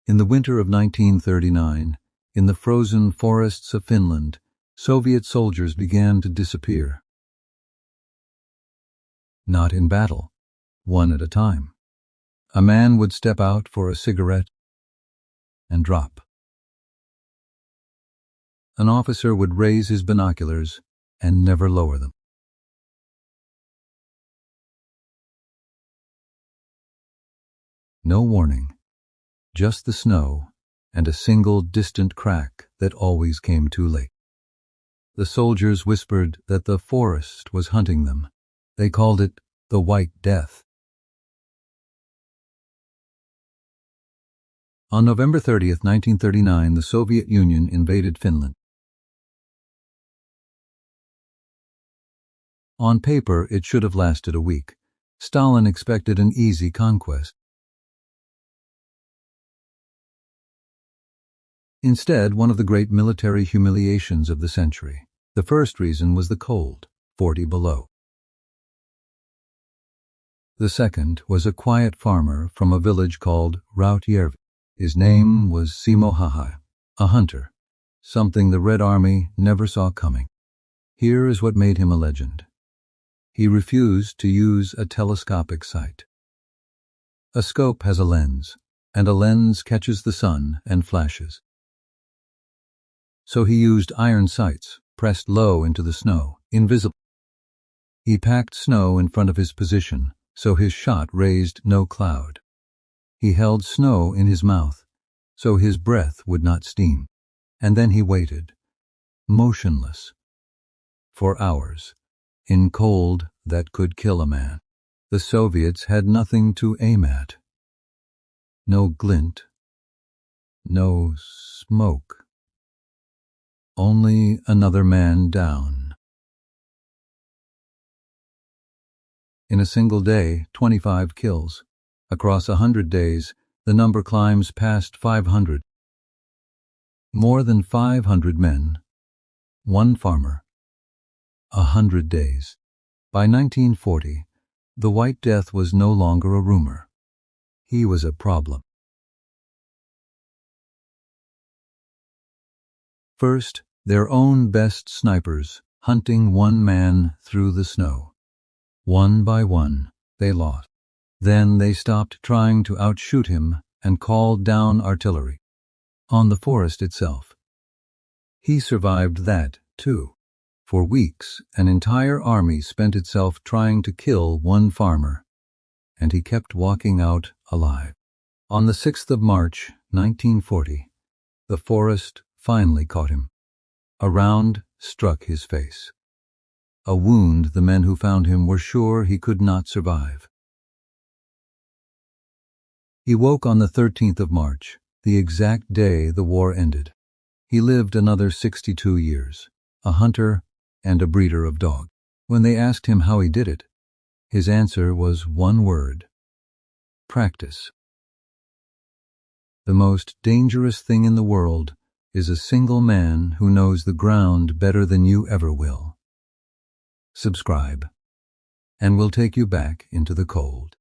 In the winter of 1939, in the frozen forests of Finland, Soviet soldiers began to disappear. Not in battle, one at a time. A man would step out for a cigarette and drop. An officer would raise his binoculars and never lower them. No warning, just the snow and a single distant crack that always came too late. The soldiers whispered that the forest was hunting them. They called it the White Death. On November 30th, 1939, the Soviet Union invaded Finland. On paper, it should have lasted a week. Stalin expected an easy conquest. Instead, one of the great military humiliations of the century. The first reason was the cold, 40 below. The second was a quiet farmer from a village called Rautjärvi. His name was Simo Häyhä, a hunter, something the Red Army never saw coming. Here is what made him a legend. He refused to use a telescopic sight. A scope has a lens, and a lens catches the sun and flashes. So he used iron sights, pressed low into the snow, invisible. He packed snow in front of his position, so his shot raised no cloud. He held snow in his mouth, so his breath would not steam, and then he waited, motionless, for hours, in cold that could kill a man. The Soviets had nothing to aim at. No glint, no smoke. Only another man down. In a single day, 25 kills. Across 100 days, the number climbs past 500. More than 500 men, one farmer, 100 days. By 1940, the White Death was no longer a rumor. He was a problem. First, their own best snipers hunting one man through the snow. One by one, they lost. Then they stopped trying to outshoot him and called down artillery on the forest itself. He survived that, too. For weeks, an entire army spent itself trying to kill one farmer, and he kept walking out alive. On the 6th of March, 1940, the forest finally caught him. A round struck his face. A wound the men who found him were sure he could not survive. He woke on the 13th of March, the exact day the war ended. He lived another 62 years, a hunter and a breeder of dogs. When they asked him how he did it, his answer was one word: practice. The most dangerous thing in the world is a single man who knows the ground better than you ever will. Subscribe, and we'll take you back into the cold.